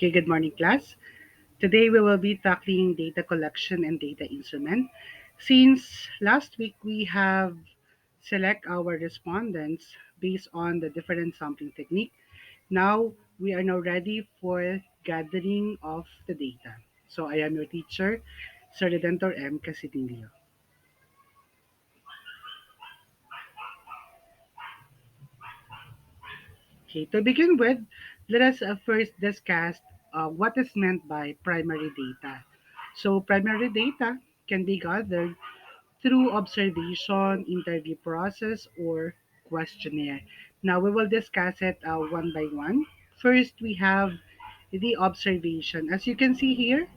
Okay, good morning, class. Today we will be tackling data collection and data instrument. Since last week we have select our respondents based on the different sampling technique, now we are now ready for gathering of the data. So I am your teacher, Sir Redentor M. Casidillo. Okay, to begin with, let us first discuss what is meant by primary data. So primary data can be gathered through observation, interview process, or questionnaire. Now we will discuss it one by one. First, we have the observation. As you can see here,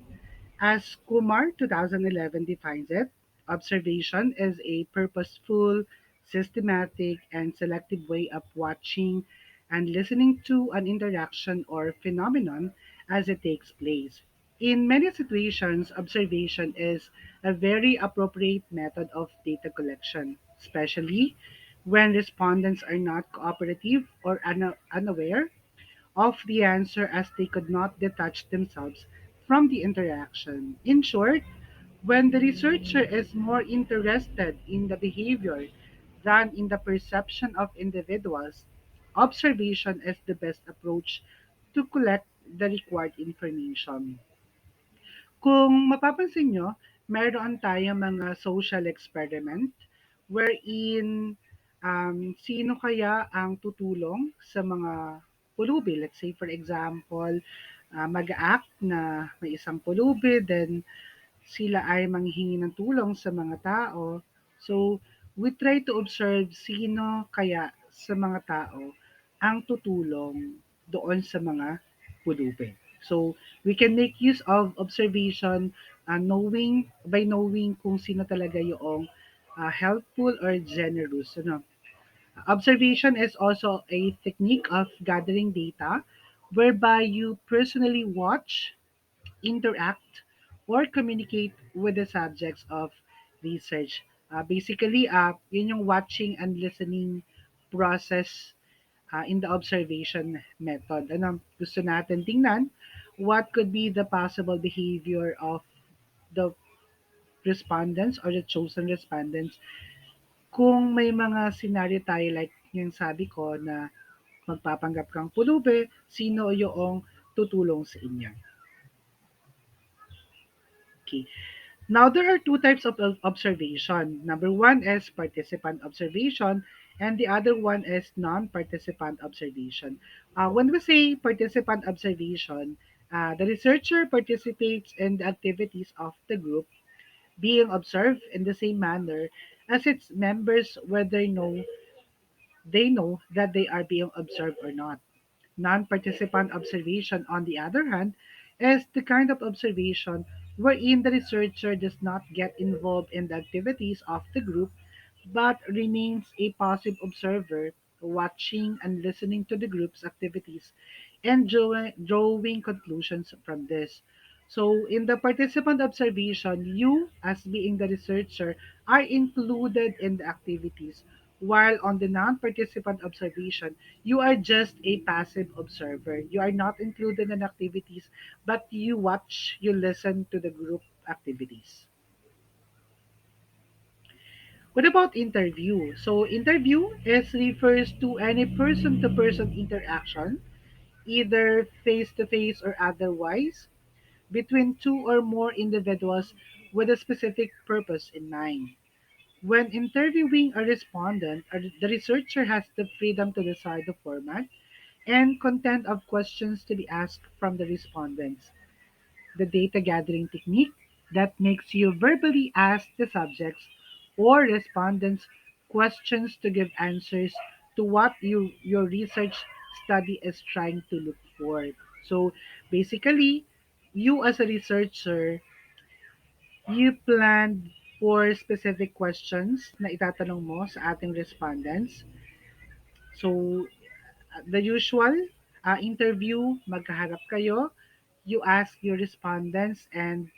as Kumar 2011 defines it, observation is a purposeful, systematic, and selective way of watching and listening to an interaction or phenomenon as it takes place. In many situations, observation is a very appropriate method of data collection, especially when respondents are not cooperative or unaware of the answer as they could not detach themselves from the interaction. In short, when the researcher is more interested in the behavior than in the perception of individuals, observation is the best approach to collect the required information. Kung mapapansin nyo, meron tayong mga social experiment wherein sino kaya ang tutulong sa mga pulubi. Let's say for example, mag-act na may isang pulubi, then sila ay manghihingi ng tulong sa mga tao. So, we try to observe sino kaya sa mga tao ang tutulong doon sa mga pulubi. So, we can make use of observation knowing kung sino talaga yung helpful or generous. Ano? Observation is also a technique of gathering data whereby you personally watch, interact, or communicate with the subjects of research. Basically, yun yung watching and listening process in the observation method. Ano, gusto natin tingnan what could be the possible behavior of the respondents or the chosen respondents kung may mga scenario tayo like yung sabi ko na magpapanggap kang pulubi, sino yung tutulong sa inyo. Okay. Now, there are two types of observation. Number one is participant observation, and the other one is non-participant observation. When we say participant observation, the researcher participates in the activities of the group, being observed in the same manner as its members, whether they know that they are being observed or not. Non-participant observation, on the other hand, is the kind of observation wherein the researcher does not get involved in the activities of the group but remains a passive observer, watching and listening to the group's activities and drawing conclusions from this. So, in the participant observation, you, as being the researcher, are included in the activities, while on the non participant observation, you are just a passive observer. You are not included in activities, but you watch, you listen to the group activities. What about interview? So interview is refers to any person-to-person interaction, either face-to-face or otherwise, between two or more individuals with a specific purpose in mind. When interviewing a respondent, the researcher has the freedom to decide the format and content of questions to be asked from the respondents. The data gathering technique that makes you verbally ask the subjects or respondents questions to give answers to what your research study is trying to look for. So basically, you as a researcher, you planned for specific questions na itatanong mo sa ating respondents. So the usual interview, magkaharap kayo, you ask your respondents and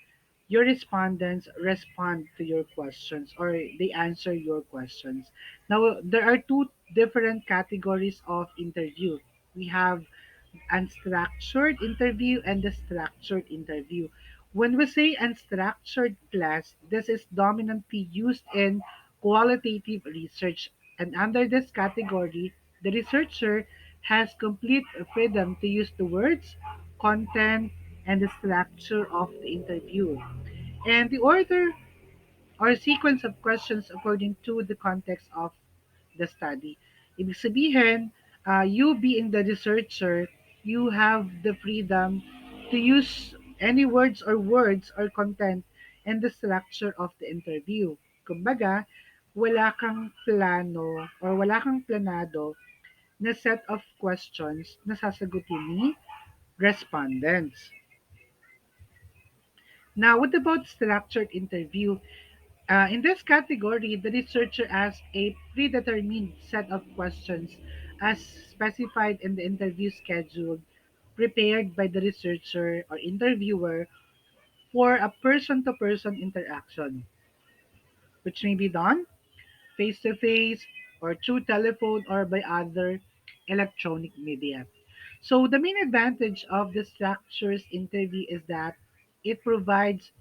your respondents respond to your questions or they answer your questions. Now, there are two different categories of interview. We have unstructured interview and the structured interview. When we say unstructured class, this is dominantly used in qualitative research. And under this category, the researcher has complete freedom to use the words, content, and the structure of the interview. And the order or sequence of questions according to the context of the study. Ibig sabihin, you being the researcher, you have the freedom to use any words or content and the structure of the interview. Kumbaga, wala kang plano or wala kang planado na set of questions na sasagutin ni respondents. Now, what about structured interview? In this category, the researcher asks a predetermined set of questions as specified in the interview schedule prepared by the researcher or interviewer for a person to person interaction, which may be done face to face or through telephone or by other electronic media. So, the main advantage of the structures interview is that it provides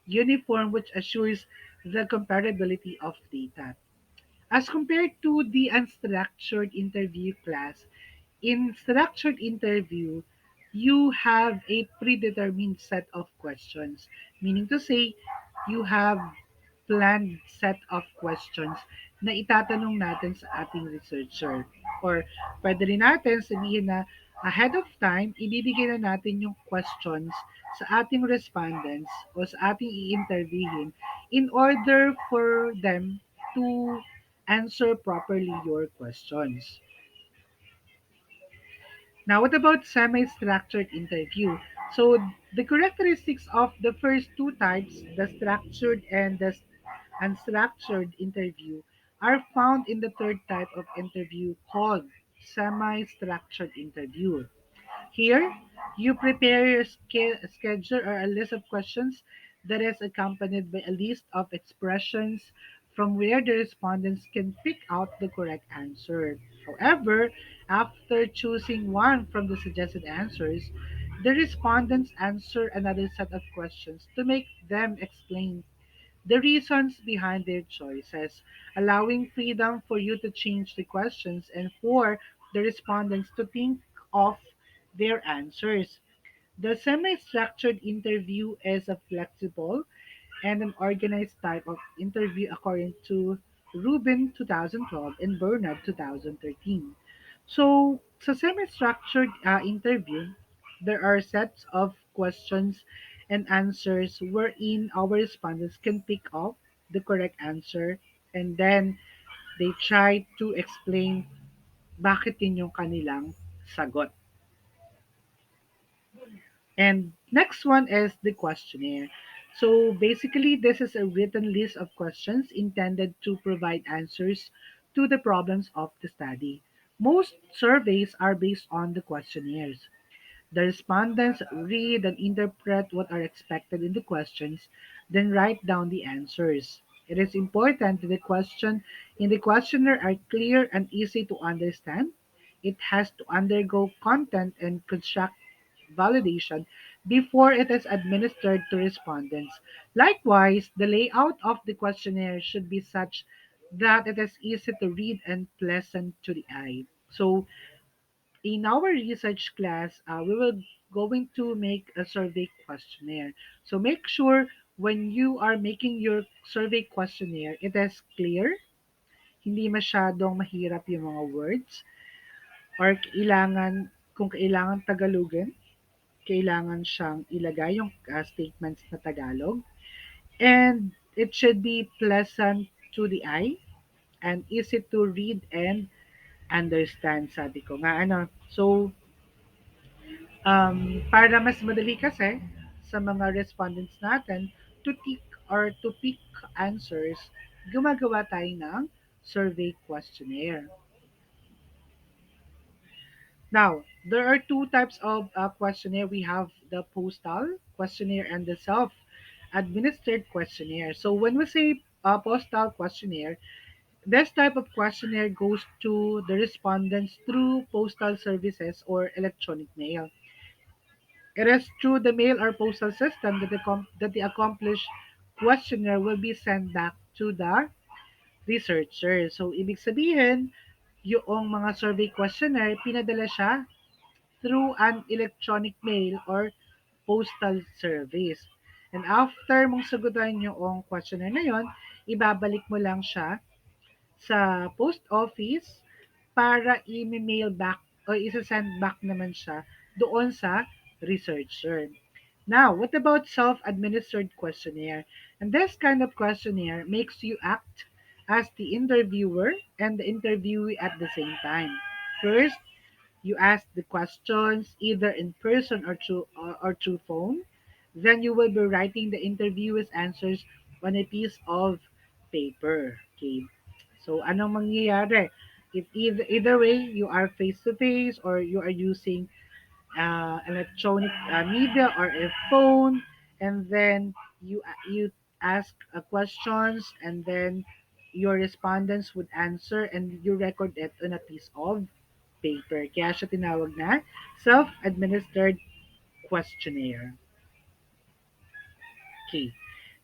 uniform, which assures the comparability of data. As compared to the unstructured interview class, in structured interview, you have a predetermined set of questions, meaning to say, you have planned set of questions na itatanong natin sa ating researcher. Or pwede rin natin sabihin na ahead of time, ibibigay na natin yung questions sa ating respondents o sa ating i-interviewin in order for them to answer properly your questions. Now, what about semi-structured interview? So, the characteristics of the first two types, the structured and the unstructured interview, are found in the third type of interview called semi-structured interview. Here, you prepare your schedule or a list of questions that is accompanied by a list of expressions from where the respondents can pick out the correct answer. However, after choosing one from the suggested answers, the respondents answer another set of questions to make them explain the reasons behind their choices, allowing freedom for you to change the questions and for the respondents to think of their answers. The semi structured interview is a flexible and an organized type of interview according to Rubin 2012 and Bernard 2013. So, sa semi-structured interview, there are sets of questions and answers wherein our respondents can pick up the correct answer and then they try to explain bakit yun yung kanilang sagot. And next one is the questionnaire. So basically, this is a written list of questions intended to provide answers to the problems of the study. Most surveys are based on the questionnaires. The respondents read and interpret what are expected in the questions, then write down the answers. It is important that the question in the questionnaire are clear and easy to understand. It has to undergo content and construct validation before it is administered to respondents. Likewise, the layout of the questionnaire should be such that it is easy to read and pleasant to the eye. So, in our research class, we will going to make a survey questionnaire. So make sure when you are making your survey questionnaire, it is clear, hindi masyadong mahirap yung mga words, or kung kailangan Tagalogin, kailangan siyang ilagay yung statements na Tagalog. And it should be pleasant to the eye and easy to read and understand, sabi ko nga. So, para mas madali kasi sa mga respondents natin to tick or to pick answers, gumagawa tayo ng survey questionnaire. Now, there are two types of questionnaire. We have the postal questionnaire and the self-administered questionnaire. So when we say postal questionnaire, This type of questionnaire goes to the respondents through postal services or electronic mail. It is through the mail or postal system that the accomplished questionnaire will be sent back to the researcher. So, ibig sabihin, yung mga survey questionnaire, pinadala siya through an electronic mail or postal service. And after mong sagutan yung questionnaire na yon, ibabalik mo lang siya sa post office para i-mail back o isa-send back naman siya doon sa researcher. Now, what about self-administered questionnaire? And this kind of questionnaire makes you act as the interviewer and the interviewee at the same time. First, you ask the questions either in person or through phone. Then you will be writing the interviewer's answers on a piece of paper. Okay. So anong mangyayari? If either way, you are face to face or you are using electronic media or a phone, and then you ask questions, and then your respondents would answer, and you record it on a piece of paper. Kaya siya tinawag na self-administered questionnaire. Okay.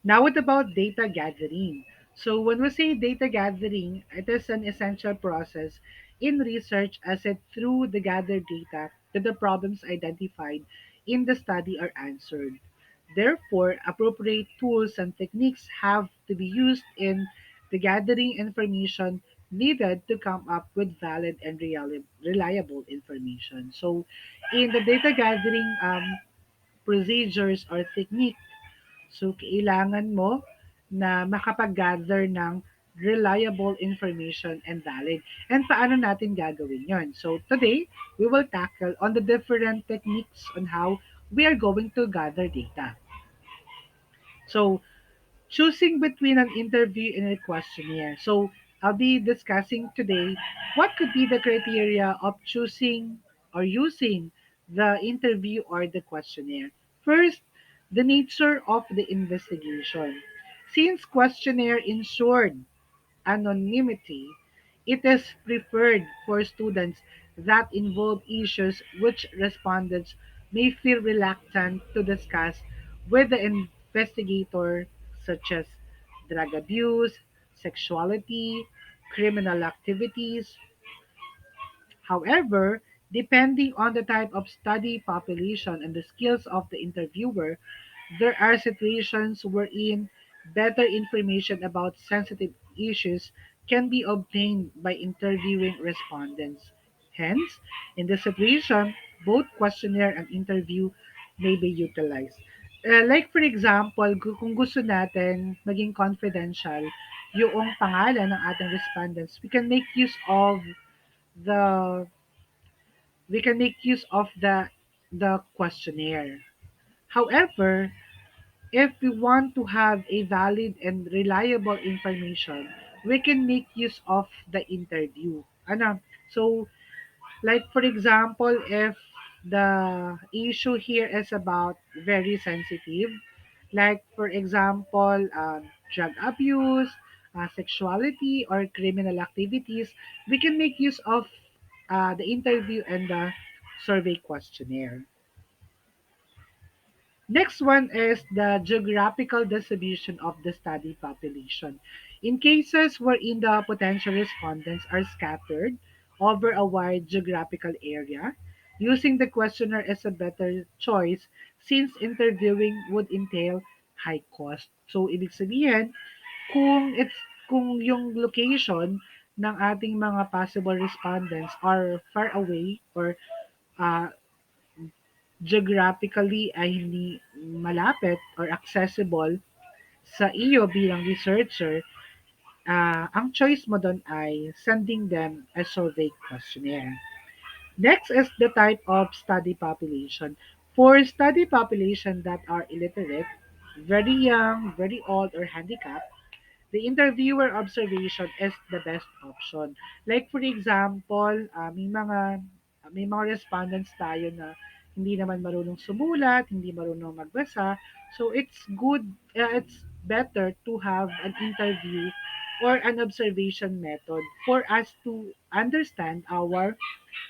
Now, what about data gathering? So, when we say data gathering, it is an essential process in research as it through the gathered data that the problems identified in the study are answered. Therefore, appropriate tools and techniques have to be used in the gathering information needed to come up with valid and reliable information. So, in the data gathering procedures or technique, so, kailangan mo na makapag-gather ng reliable information and valid. And paano natin gagawin yon? So, today, we will tackle on the different techniques on how we are going to gather data. So, choosing between an interview and a questionnaire. So, I'll be discussing today what could be the criteria of choosing or using the interview or the questionnaire. First, the nature of the investigation. Since questionnaire ensured anonymity, it is preferred for students that involve issues which respondents may feel reluctant to discuss with the investigator, such as drug abuse, sexuality, criminal activities. However, depending on the type of study population and the skills of the interviewer, there are situations wherein better information about sensitive issues can be obtained by interviewing respondents. Hence, in this situation, both questionnaire and interview may be utilized. Like for example, kung gusto natin maging confidential yung pangalan ng ating respondents, the we can make use of the questionnaire. However, if we want to have a valid and reliable information, we can make use of the interview. Ano? So, like for example, if the issue here is about very sensitive, like for example, drug abuse, sexuality, or criminal activities, we can make use of the interview and the survey questionnaire. Next one is the geographical distribution of the study population. In cases wherein the potential respondents are scattered over a wide geographical area, using the questionnaire is a better choice since interviewing would entail high cost. So, ibig sabihin, kung yung location ng ating mga possible respondents are far away or uh, geographically ay hindi malapit or accessible sa iyo bilang researcher, ang choice mo doon ay sending them a survey questionnaire. Next is the type of study population. For study population that are illiterate, very young, very old, or handicapped, the interviewer observation is the best option. Like for example, may mga respondents tayo na hindi naman marunong sumulat, hindi marunong magbasa. So it's better to have an interview or an observation method for us to understand our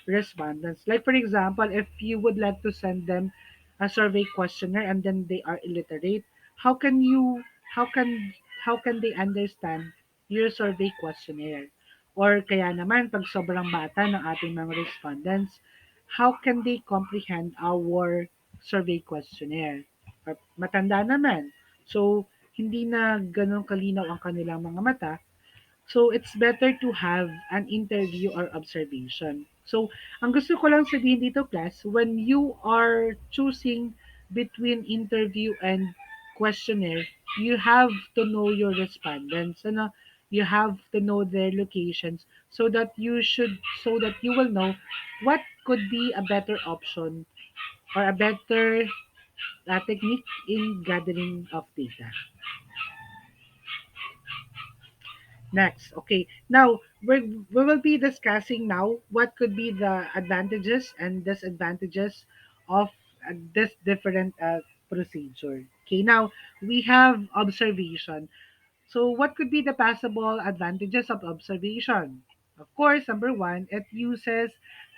respondents. Like for example, if you would like to send them a survey questionnaire and then they are illiterate, how can you how can how can they understand your survey questionnaire? Or kaya naman pag sobrang bata ng ating mga respondents, how can they comprehend our survey questionnaire? Or matanda naman. So hindi na ganun kalinaw ang kanilang mga mata. So, it's better to have an interview or observation. So, ang gusto ko lang sabihin dito, class, when you are choosing between interview and questionnaire, you have to know your respondents. Ano? You have to know their locations so that you will know what could be a better option or a better technique in gathering of data. Next, okay. Now, we will be discussing now what could be the advantages and disadvantages of this different procedure. Okay, now we have observation. So, what could be the possible advantages of observation? Of course, number one, it uses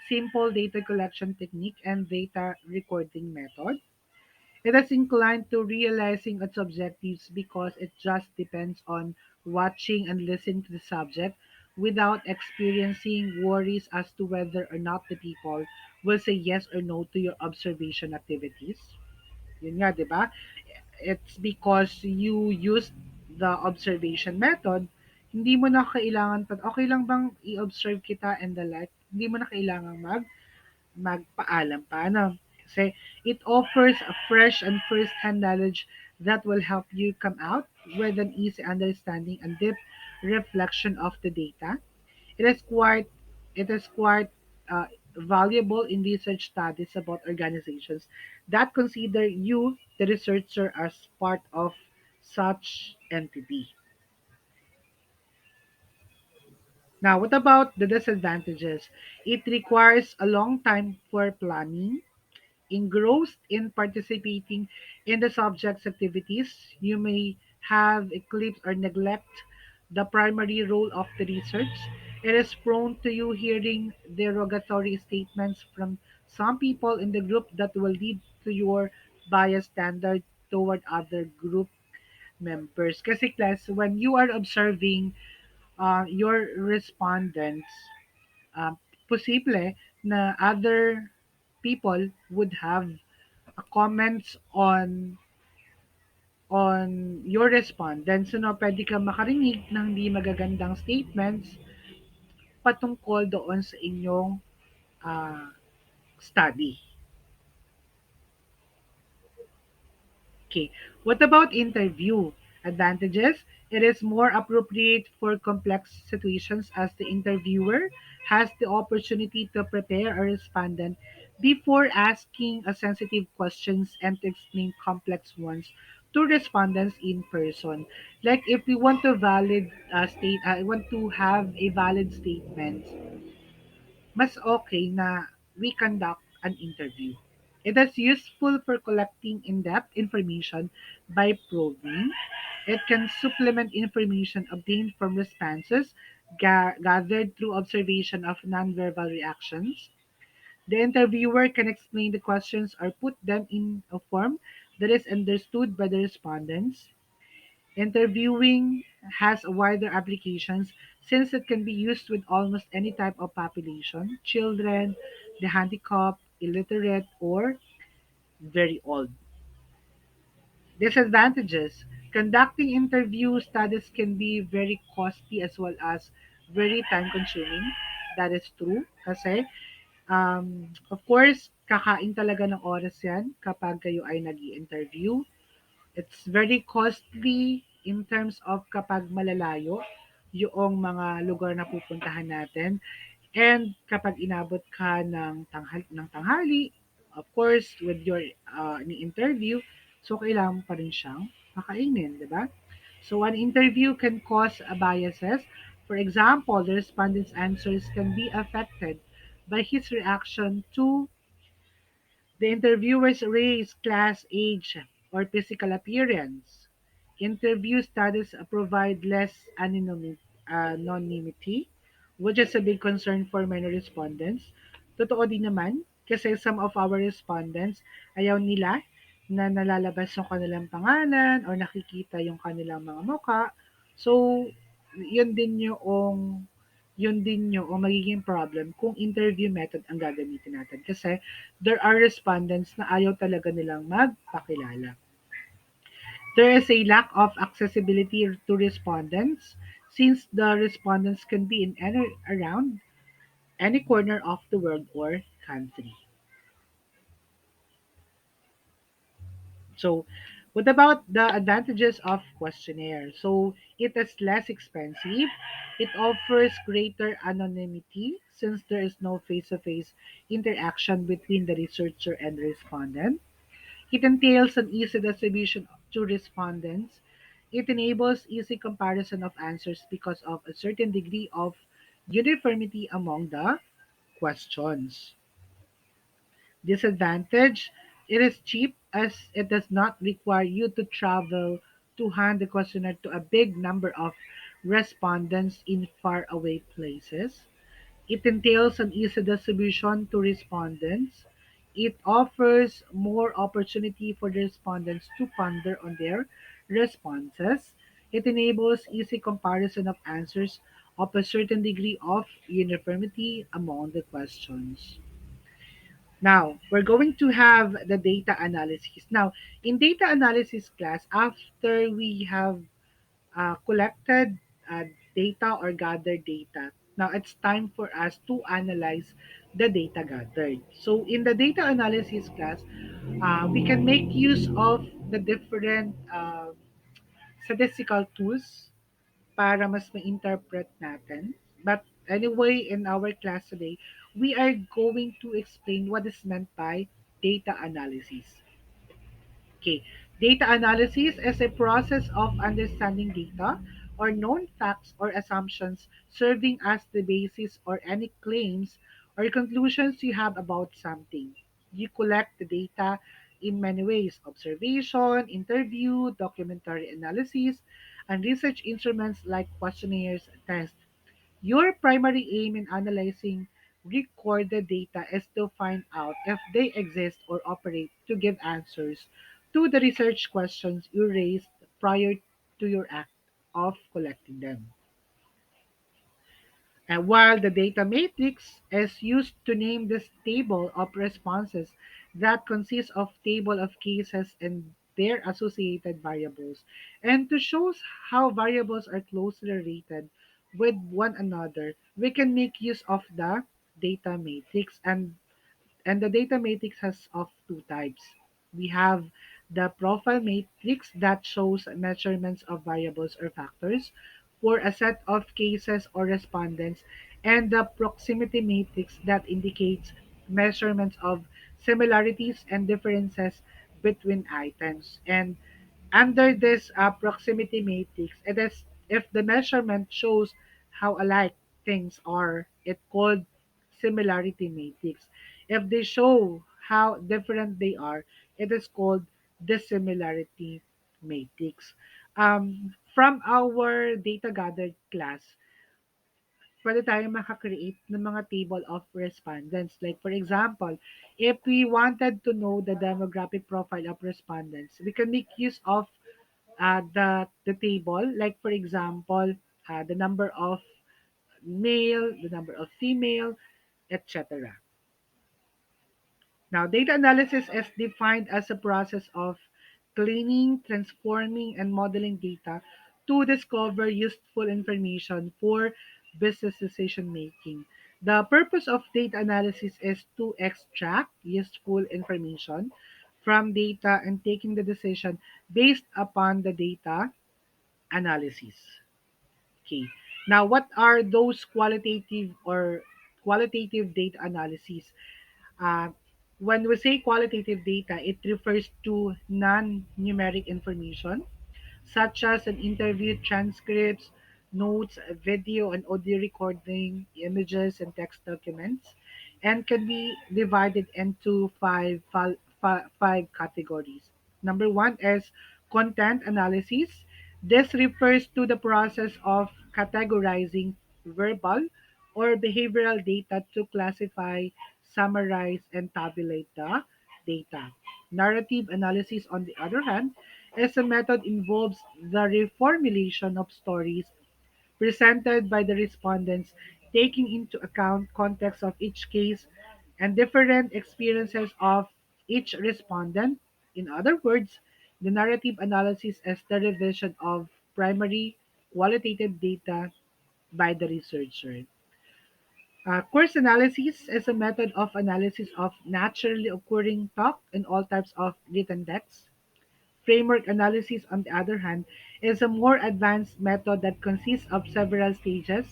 simple data collection technique and data recording method. It is inclined to realizing its objectives because it just depends on watching and listening to the subject without experiencing worries as to whether or not the people will say yes or no to your observation activities. Yun nga, di ba? It's because you use the observation method, hindi mo na kailangan pa, okay lang bang i-observe kita and the like, hindi mo na kailangan magpaalam pa, ano? Kasi it offers a fresh and first-hand knowledge that will help you come out with an easy understanding and deep reflection of the data. It is quite it is quite valuable in research studies about organizations that consider you, the researcher, as part of such entity. Now, what about the disadvantages? It requires a long time for planning. Engrossed in participating in the subject's activities, you may have eclipsed or neglect the primary role of the research. It is prone to you hearing derogatory statements from some people in the group that will lead to your bias standard toward other group members. Kasi class, when you are observing your respondents, uh, posible na other people would have comments on your respondents. So, no, pwede ka makarinig ng hindi magagandang statements patungkol doon sa inyong ah, study. Okay. What about interview? Advantages? It is more appropriate for complex situations as the interviewer has the opportunity to prepare a respondent before asking a sensitive questions and to explain complex ones to respondents in person. Like if we want to want to have a valid statement, mas okay na we conduct an interview. It is useful for collecting in-depth information by probing. It can supplement information obtained from responses gathered through observation of nonverbal reactions. The interviewer can explain the questions or put them in a form that is understood by the respondents. Interviewing has wider applications since it can be used with almost any type of population, children, the handicapped, illiterate, or very old. Disadvantages. Conducting interview studies can be very costly as well as very time consuming. That is true kasi of course, kakain talaga ng oras yan kapag kayo ay nag interview. It's very costly in terms of kapag malalayo yung mga lugar na pupuntahan natin. And kapag inabot ka ng tanghali, of course, with your ni-interview, so kailangan mo pa rin siyang pakainin, di ba? So an interview can cause a biases. For example, the respondent's answers can be affected by his reaction to the interviewer's race, class, age, or physical appearance. Interview studies provide less anonymity, which is a big concern for many respondents. Totoo din naman, kasi some of our respondents, ayaw nila na nalalabas yung kanilang pangalan or nakikita yung kanilang mga mukha. So, yun din yung magiging problem kung interview method ang gagamitin natin. Kasi there are respondents na ayaw talaga nilang magpakilala. There is a lack of accessibility to respondents since the respondents can be in any around any corner of the world or country. So, what about the advantages of questionnaire? So, it is less expensive. It offers greater anonymity since there is no face-to-face interaction between the researcher and the respondent. It entails an easy distribution to respondents. It enables easy comparison of answers because of a certain degree of uniformity among the questions. Disadvantage: it is cheap as it does not require you to travel to hand the questionnaire to a big number of respondents in faraway places. It entails an easy distribution to respondents. It offers more opportunity for the respondents to ponder on their responses. It enables easy comparison of answers of a certain degree of uniformity among the questions. Now, we're going to have the data analysis. Now, in data analysis class, after we have collected uh, data or gathered data, now it's time for us to analyze the data gathered. So, in the data analysis class, we can make use of the different statistical tools para mas ma-interpret natin. But anyway, in our class today, we are going to explain what is meant by data analysis. Okay, data analysis is a process of understanding data or known facts or assumptions serving as the basis or any claims or conclusions you have about something. You collect the data in many ways: observation, interview, documentary analysis, and research instruments like questionnaires, tests. Your primary aim in analyzing recorded data is to find out if they exist or operate to give answers to the research questions you raised prior to your act of collecting them. And while the data matrix is used to name this table of responses that consists of table of cases and their associated variables, and to show how variables are closely related with one another, we can make use of the data matrix. And the data matrix has of two types. We have the profile matrix that shows measurements of variables or factors for a set of cases or respondents, and the proximity matrix that indicates measurements of similarities and differences between items. And under this proximity matrix, it is if the measurement shows how alike things are, it called similarity matrix. If they show how different they are, it is called dissimilarity matrix. From our data gathered class, pwede tayong maka-create ng mga table of respondents. Like for example, if we wanted to know the demographic profile of respondents, we can make use of the table. Like for example, the number of male, the number of female, etc. Now, data analysis is defined as a process of cleaning, transforming, and modeling data to discover useful information for business decision making. The purpose of data analysis is to extract useful information from data and taking the decision based upon the data analysis. Okay. Now, what are those qualitative data analysis? Uh, when we say qualitative data, it refers to non-numeric information such as an interview transcripts, notes, video and audio recording, images, and text documents, and can be divided into five categories. Number one is content analysis. This refers to the process of categorizing verbal or behavioral data to classify, summarize, and tabulate the data. Narrative analysis, on the other hand, is a method involves the reformulation of stories presented by the respondents, taking into account context of each case and different experiences of each respondent. In other words, the narrative analysis is the revision of primary qualitative data by the researcher. Course analysis is a method of analysis of naturally occurring talk and all types of written text. Framework analysis, on the other hand, is a more advanced method that consists of several stages: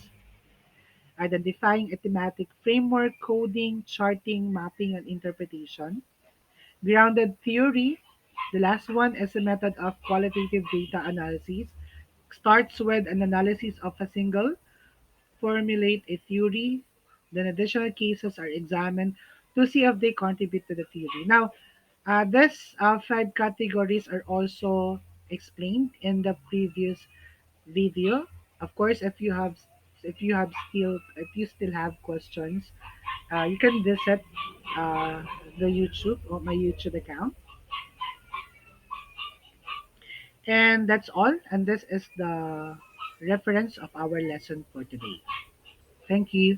identifying a thematic framework, coding, charting, mapping, and interpretation. Grounded theory, the last one, is a method of qualitative data analysis. Starts with an analysis of a single, formulate a theory, then additional cases are examined to see if they contribute to the theory. Now, these five categories are also explained in the previous video. Of course, if you still have questions, you can visit uh, the YouTube or my YouTube account. And that's all. And this is the reference of our lesson for today. Thank you.